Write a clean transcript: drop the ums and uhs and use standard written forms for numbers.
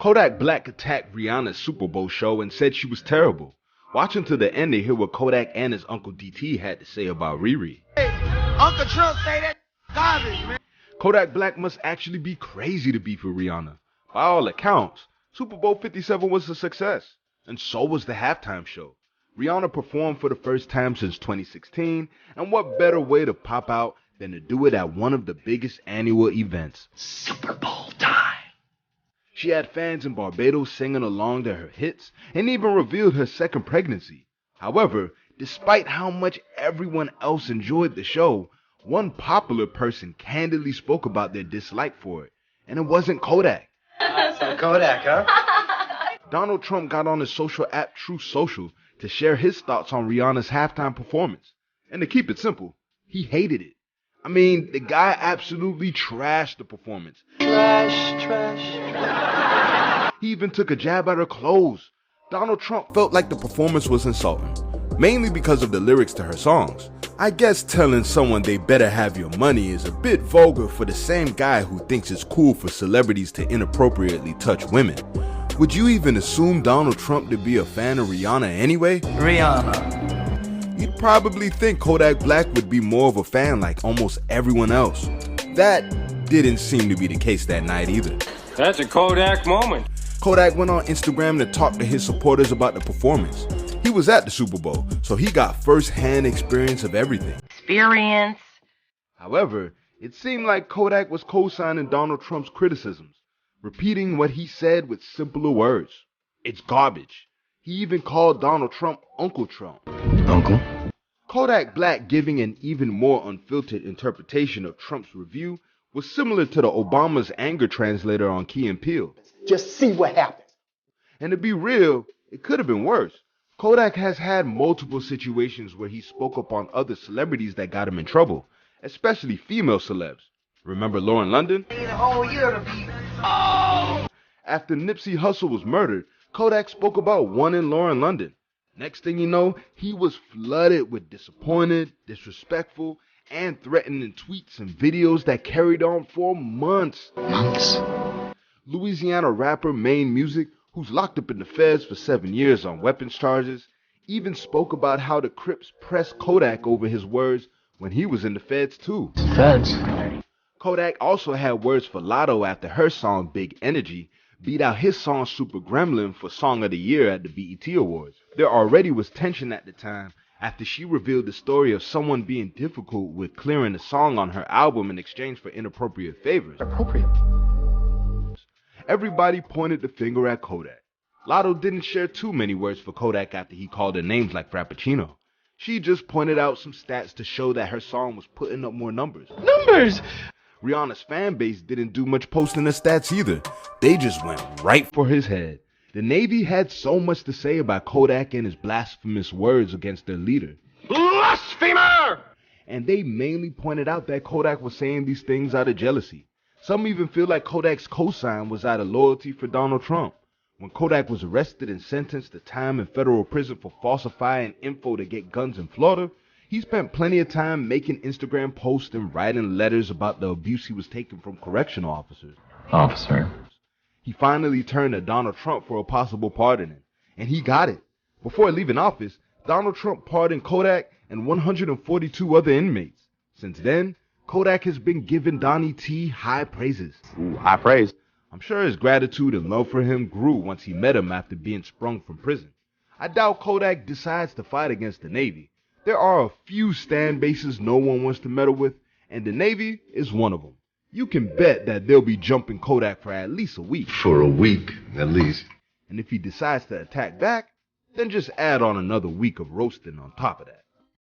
Kodak Black attacked Rihanna's Super Bowl show and said she was terrible. Watch until the end to hear what Kodak and his Uncle DT had to say about Riri. Hey, Uncle Trump say that garbage, man. Kodak Black must actually be crazy to beef with Rihanna. By all accounts, Super Bowl 57 was a success, and so was the halftime show. Rihanna performed for the first time since 2016, and what better way to pop out than to do it at one of the biggest annual events, Super Bowl time. She had fans in Barbados singing along to her hits, and even revealed her second pregnancy. However, despite how much everyone else enjoyed the show, one popular person candidly spoke about their dislike for it, and it wasn't Kodak. So Kodak, huh? Donald Trump got on his social app Truth Social to share his thoughts on Rihanna's halftime performance. And to keep it simple, he hated it. I mean, the guy absolutely trashed the performance. Trash. He even took a jab at her clothes. Donald Trump felt like the performance was insulting, mainly because of the lyrics to her songs. I guess telling someone they better have your money is a bit vulgar for the same guy who thinks it's cool for celebrities to inappropriately touch women. Would you even assume Donald Trump to be a fan of Rihanna anyway? Rihanna. You'd probably think Kodak Black would be more of a fan like almost everyone else. That didn't seem to be the case that night either. That's a Kodak moment. Kodak went on Instagram to talk to his supporters about the performance. He was at the Super Bowl, so he got first-hand experience of everything. However, it seemed like Kodak was co-signing Donald Trump's criticisms, repeating what he said with simpler words. It's garbage. He even called Donald Trump Uncle Trump. Uncle? Kodak Black giving an even more unfiltered interpretation of Trump's review was similar to the Obama's anger translator on Key and Peele. Just see what happens. And to be real, it could have been worse. Kodak has had multiple situations where he spoke up on other celebrities that got him in trouble, especially female celebs. Remember Lauren London? After Nipsey Hussle was murdered, Kodak spoke about one in Lauren London. Next thing you know, he was flooded with disappointed, disrespectful, and threatening tweets and videos that carried on for months. Louisiana rapper Maine Music, who's locked up in the feds for 7 years on weapons charges, even spoke about how the Crips pressed Kodak over his words when he was in the feds too. Feds. Kodak also had words for Lotto after her song Big Energy beat out his song Super Gremlin for Song of the Year at the BET Awards. There already was tension at the time after she revealed the story of someone being difficult with clearing a song on her album in exchange for inappropriate favors. Everybody pointed the finger at Kodak. Lotto didn't share too many words for Kodak after he called her names like Frappuccino. She just pointed out some stats to show that her song was putting up more numbers. Rihanna's fan base didn't do much posting the stats either. They just went right for his head. The Navy had so much to say about Kodak and his blasphemous words against their leader. Blasphemer! And they mainly pointed out that Kodak was saying these things out of jealousy. Some even feel like Kodak's cosign was out of loyalty for Donald Trump. When Kodak was arrested and sentenced to time in federal prison for falsifying info to get guns in Florida, he spent plenty of time making Instagram posts and writing letters about the abuse he was taking from correctional officers. He finally turned to Donald Trump for a possible pardoning, and he got it. Before leaving office, Donald Trump pardoned Kodak and 142 other inmates. Since then, Kodak has been giving Donnie T high praises. Ooh, high praise. I'm sure his gratitude and love for him grew once he met him after being sprung from prison. I doubt Kodak decides to fight against the Navy. There are a few stand bases no one wants to meddle with, and the Navy is one of them. You can bet that they'll be jumping Kodak for at least a week. For a week, at least. And if he decides to attack back, then just add on another week of roasting on top of that.